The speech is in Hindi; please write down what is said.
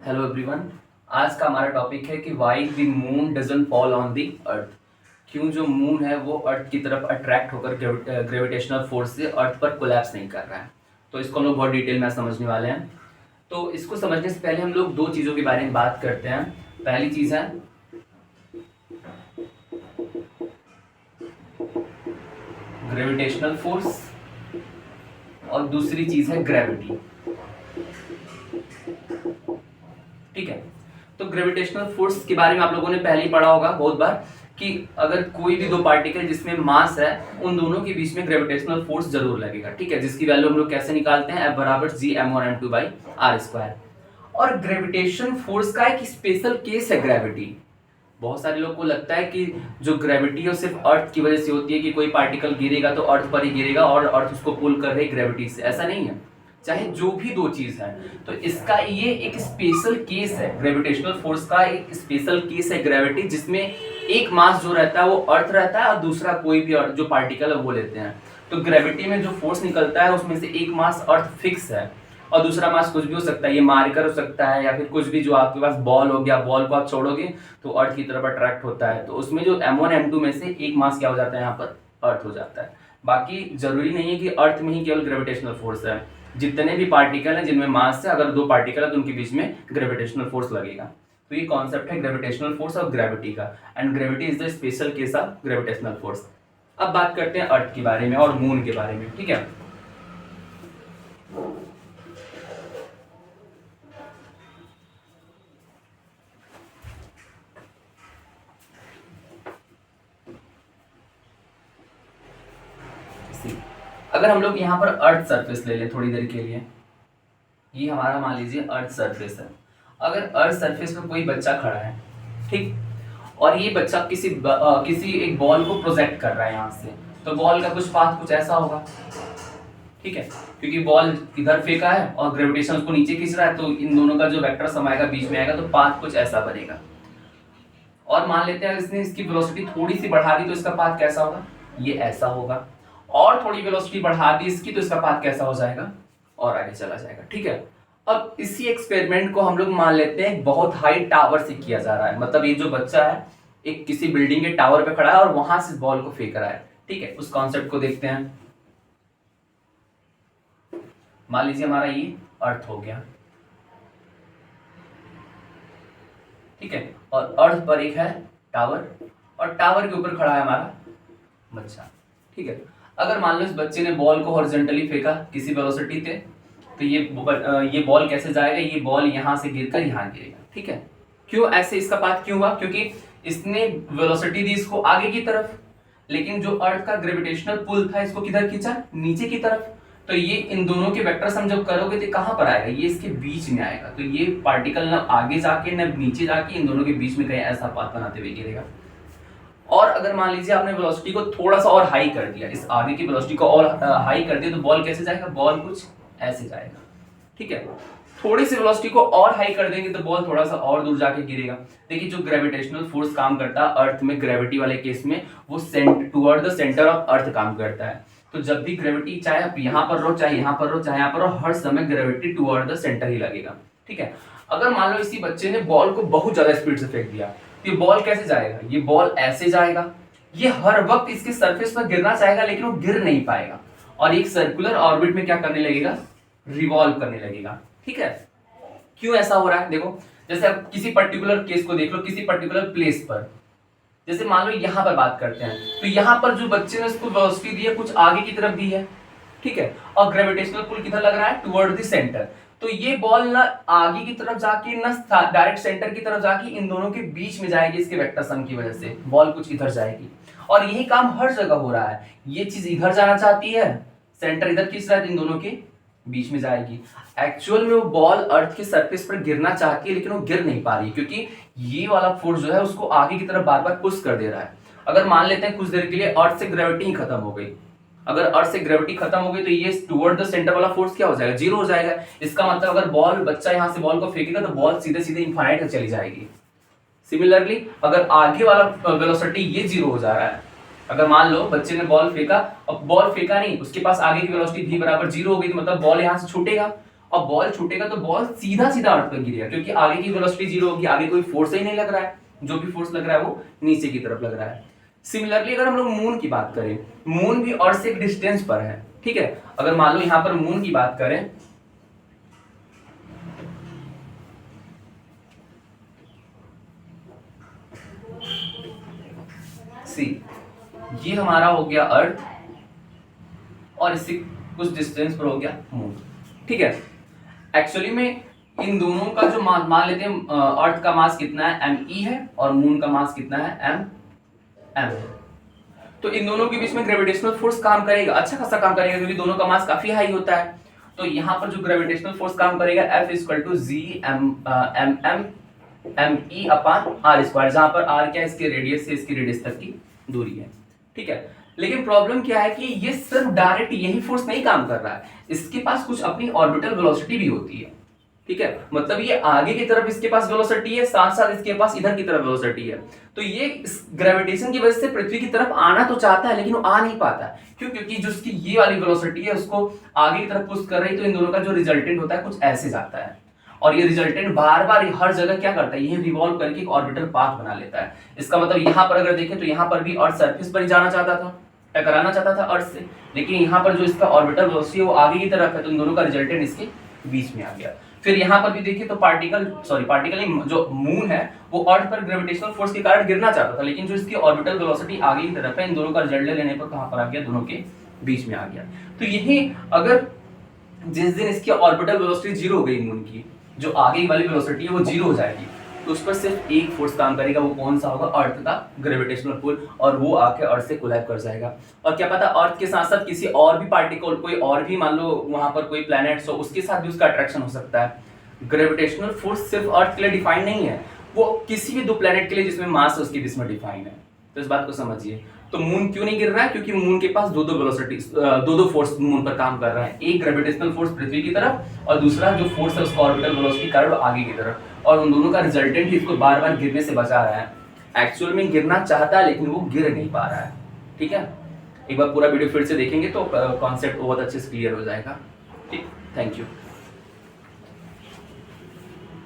Hello everyone. आज का हमारा टॉपिक है कि why the moon doesn't fall on the earth. क्यों जो मून है वो अर्थ की तरफ अट्रैक्ट होकर ग्रेविटेशनल फोर्स से अर्थ पर कोलैप्स नहीं कर रहा है। तो इसको हम लोग बहुत डिटेल में समझने वाले हैं। तो इसको समझने से पहले हम लोग दो चीज़ों के बारे में बात करते हैं। पहली चीज़ है ग्रेविटेशनल फोर्स और दूसरी चीज़ है ग्रेविटी। ठीक है, तो ग्रेविटेशनल फोर्स के बारे में आप लोगों ने पहले ही पढ़ा होगा बहुत बार कि अगर कोई भी दो पार्टिकल जिसमें मास है उन दोनों के बीच में ग्रेविटेशनल फोर्स जरूर लगेगा। ठीक है, जिसकी वैल्यू हम लोग कैसे निकालते हैं, F बराबर G m1m2/r²। और ग्रेविटेशन फोर्स का एक स्पेशल केस है ग्रेविटी। बहुत सारे लोग को लगता है कि जो ग्रेविटी है सिर्फ अर्थ की वजह से होती है कि कोई पार्टिकल गिरेगा तो अर्थ पर ही गिरेगा और अर्थ उसको पुल कर रही ग्रेविटी से। ऐसा नहीं है, चाहे जो भी दो चीज है। तो इसका ये एक स्पेशल केस है, ग्रेविटेशनल फोर्स का एक स्पेशल केस है ग्रेविटी, जिसमें एक मास जो रहता है वो अर्थ रहता है और दूसरा कोई भी जो पार्टिकल है वो लेते हैं। तो ग्रेविटी में जो फोर्स निकलता है उसमें से एक मास अर्थ फिक्स है और दूसरा मास कुछ भी हो सकता है, ये मार्कर हो सकता है या फिर कुछ भी, जो आपके पास बॉल हो गया, बॉल को आप छोड़ोगे तो अर्थ की तरफ अट्रैक्ट होता है। तो उसमें जो m1 m2 में से एक मास क्या हो जाता है, यहाँ पर अर्थ हो जाता है। बाकी जरूरी नहीं है कि अर्थ में ही केवल ग्रेविटेशनल फोर्स है। जितने भी पार्टिकल हैं जिनमें मास है, अगर दो पार्टिकल है तो उनके बीच में ग्रेविटेशनल फोर्स लगेगा। तो ये कॉन्सेप्ट है ग्रेविटेशनल फोर्स और ग्रेविटी का, and gravity is the special case of gravitational force. अब बात करते हैं अर्थ के बारे में और मून के बारे में। ठीक है, अगर हम लोग यहाँ पर अर्थ सरफेस ले लें थोड़ी देर के लिए, ये हमारा मान लीजिए अर्थ सरफेस है। अगर अर्थ सरफेस पर कोई बच्चा खड़ा है, ठीक, और ये बच्चा किसी एक बॉल को प्रोजेक्ट कर रहा है यहाँ से, तो बॉल का कुछ पाथ कुछ ऐसा होगा। ठीक है, क्योंकि बॉल इधर फेंका है और ग्रेविटेशन उसको नीचे खींच रहा है, तो इन दोनों का जो वेक्टर सम आएगा बीच में आएगा, तो पाथ कुछ ऐसा बनेगा। और मान लेते हैं इसने इसकी वेलोसिटी थोड़ी सी बढ़ा दी तो इसका पाथ कैसा होगा, ये ऐसा होगा। और थोड़ी वेलोसिटी बढ़ा दी इसकी तो इसका पाथ कैसा हो जाएगा, और आगे चला जाएगा। ठीक है, अब इसी एक्सपेरिमेंट को हम लोग मान लेते हैं बहुत हाई टावर से किया जा रहा है। मतलब ये जो बच्चा है एक किसी बिल्डिंग के टावर पे खड़ा है और वहां से बॉल को फेंक रहा है। ठीक है, उस कॉन्सेप्ट को देखते हैं। मान लीजिए हमारा ये अर्थ हो गया, ठीक है, और अर्थ पर एक है टावर और टावर के ऊपर खड़ा है हमारा बच्चा। ठीक है, अगर मान लो इस बच्चे ने बॉल को हॉरिजॉन्टली फेंका किसी वेलोसिटी पे, तो ये बॉल कैसे जाएगा, ये बॉल यहां से गिरकर यहां गिरेगा। ठीक है, क्यों ऐसे, इसका पाथ क्यों हुआ, क्योंकि इसने वेलोसिटी दी इसको आगे की तरफ, लेकिन जो अर्थ का ग्रेविटेशनल पुल था इसको किधर खींचा, नीचे की तरफ। तो ये इन दोनों के वेक्टर सम जब करोगे तो कहां पर आएगा, ये इसके बीच में आएगा। तो ये पार्टिकल ना आगे जाके ना नीचे जाके इन दोनों के बीच में कहीं ऐसा पाथ बनाते हुए गिरेगा। और अगर मान लीजिए आपने वेलोसिटी को थोड़ा सा और हाई कर दिया, इस आगे की वेलोसिटी को और हाई कर दिया, तो बॉल कैसे जाएगा, बॉल कुछ ऐसे जाएगा। ठीक है, थोड़ी सी वेलोसिटी को और हाई कर देंगे तो बॉल थोड़ा सा और दूर जाके गिरेगा। देखिए जो ग्रेविटेशनल फोर्स काम करता है अर्थ में, ग्रेविटी वाले केस में वो toward the centre of earth काम करता है। तो जब भी ग्रेविटी, चाहे आप यहाँ पर रहो, चाहे यहाँ पर रहो, चाहे यहाँ पर रहो, हर समय ग्रेविटी टुवर्ड द सेंटर ही लगेगा। ठीक है, अगर मान लो इसी बच्चे ने बॉल को बहुत ज्यादा स्पीड से फेंक दिया, ये बॉल कैसे जाएगा, ये बॉल ऐसे जाएगा। ये हर वक्त इसके सरफेस पर गिरना चाहेगा लेकिन वो गिर नहीं पाएगा और एक सर्कुलर ऑर्बिट में क्या करने लगेगा, रिवॉल्व करने लगेगा। ठीक है, क्यों ऐसा हो रहा है, देखो जैसे आप किसी पर्टिकुलर केस को देख लो, किसी पर्टिकुलर प्लेस पर, जैसे मान लो यहां पर बात करते हैं, तो यहां पर जो बच्चे ने उसको वेलोसिटी दी है कुछ आगे की तरफ दी है। ठीक है, और ग्रेविटेशनल पुल किधर लग रहा है, टुवर्ड द सेंटर। तो ये बॉल ना आगे की तरफ जाके ना डायरेक्ट सेंटर की तरफ जाके इन दोनों के बीच में जाएगी, इसके वेक्टर सम की वजह से बॉल कुछ इधर जाएगी। और यही काम हर जगह हो रहा है, ये चीज इधर जाना चाहती है, सेंटर इधर किस तरह इन दोनों के बीच में जाएगी। एक्चुअल में वो बॉल अर्थ के सरफेस पर गिरना चाहती है लेकिन वो गिर नहीं पा रही, क्योंकि ये वाला फोर्स जो है उसको आगे की तरफ बार बार पुश कर दे रहा है। अगर मान लेते हैं कुछ देर के लिए अर्थ से ग्रेविटी ही खत्म हो गई, अगर अर्थ से ग्रेविटी खत्म हो गई तो ये टुवर्ड द सेंटर वाला फोर्स क्या हो जाएगा, जीरो हो जाएगा। इसका मतलब अगर बच्चा यहां से बॉल को फेंकेगा तो बॉल सीधे सीधे इनफाइनाइट तक चली जाएगी। सिमिलरली अगर आगे वाला वेलोसिटी ये जीरो हो जा रहा है, अगर मान लो बच्चे ने बॉल फेंका, अब बॉल फेंका नहीं, उसके पास आगे की वेलोसिटी v बराबर जीरो हो गई, तो मतलब बॉल यहां से छूटेगा अब बॉल छूटेगा तो बॉल सीधा सीधा अर्थ पर गिरेगा, क्योंकि आगे की वेलोसिटी जीरो होगी, आगे कोई फोर्स ही नहीं लग रहा है, जो भी फोर्स लग रहा है वो नीचे की तरफ लग रहा है। सिमिलरली अगर हम लोग मून की बात करें, मून भी अर्थ से एक डिस्टेंस पर है, ठीक है। अगर मान लो यहां पर मून की बात करें, सी ये हमारा हो गया अर्थ और इससे कुछ डिस्टेंस पर हो गया मून, ठीक है। एक्चुअली में इन दोनों का जो मान लेते हैं, अर्थ का मास कितना है me है और मून का मास कितना है m है। तो इन दोनों के बीच में ग्रेविटेशनल फोर्स काम करेगा, अच्छा खासा काम करेगा, क्योंकि दोनों का मास काफी हाई होता है। तो यहाँ पर जो ग्रेविटेशनल फोर्स काम करेगा F = GME अपॉन r², जहां पर r क्या है, इसके रेडियस से इसकी रेडियस तक की दूरी है, ठीक है। लेकिन प्रॉब्लम क्या है कि ये सिर्फ डायरेक्ट यही फोर्स नहीं काम कर रहा है, इसके पास कुछ अपनी ऑर्बिटल वेलोसिटी भी होती है, ठीक है। मतलब ये आगे की तरफ इसके पास वेलोसिटी है, साथ साथ इसके पास इधर की तरफ वेलोसिटी है। तो ये ग्रेविटेशन की वजह से पृथ्वी की तरफ आना तो चाहता है, लेकिन वो आ नहीं पाता है। क्यों? क्योंकि जो उसकी ये वाली वेलोसिटी है उसको आगे की तरफ पुश कर रही, तो इन दोनों का जो रिजल्टेंट होता है कुछ ऐसे जाता है, और ये रिजल्टेंट बार बार हर जगह क्या करता है, ये रिवॉल्व करके एक ऑर्बिटल पाथ बना लेता है। इसका मतलब यहाँ पर अगर देखें तो यहाँ पर भी अर्थ सरफेस पर ही जाना चाहता था, टकराना चाहता था अर्थ से, लेकिन यहाँ पर जो इसका ऑर्बिटल वेलोसिटी है वो आगे की तरफ है, तो इन दोनों का रिजल्टेंट इसके बीच में आ गया। फिर यहाँ पर भी देखिए तो पार्टिकल नहीं, जो मून है वो अर्थ पर ग्रेविटेशनल फोर्स के कारण गिरना चाहता था, लेकिन जो इसकी ऑर्बिटल वेलोसिटी आगे की तरफ है, इन दोनों का रिजल्ट लेने पर कहाँ पर आ गया, दोनों के बीच में आ गया। तो यही अगर जिस दिन इसकी ऑर्बिटल वेलोसिटी जीरो हो गई मून की, जो आगे वाली वेलोसिटी है वो जीरो हो जाएगी, तो उस पर सिर्फ एक फोर्स काम करेगा, वो कौन सा होगा, अर्थ का ग्रेविटेशनल पुल, और वो आके अर्थ से कोलैब कर जाएगा। और क्या पता अर्थ के साथ साथ किसी और भी पार्टिकल, कोई और भी मान लो वहां पर कोई प्लैनेट्स हो, उसके साथ भी उसका अट्रैक्शन हो सकता है। ग्रेविटेशनल फोर्स सिर्फ अर्थ के लिए डिफाइन नहीं है, वो किसी भी दो प्लैनेट के लिए जिसमें मास है उसके बीच में डिफाइन है। तो इस बात को समझिए। तो मून क्यों नहीं गिर रहा है, क्योंकि मून के पास दो दो फोर्स मून पर काम कर रहा है, एक ग्रेविटेशनल फोर्स पृथ्वी की तरफ और दूसरा जो फोर्स है उसका ऑर्बिटल वेलोसिटी कारण आगे की तरफ, और उन दोनों का रिजल्टेंट ही इसको बार बार गिरने से बचा रहा है। एक्चुअल में गिरना चाहता है लेकिन वो गिर नहीं पा रहा है, ठीक है। एक बार पूरा वीडियो फिर से देखेंगे तो कॉन्सेप्ट बहुत अच्छे से क्लियर हो जाएगा, ठीक। Thank you.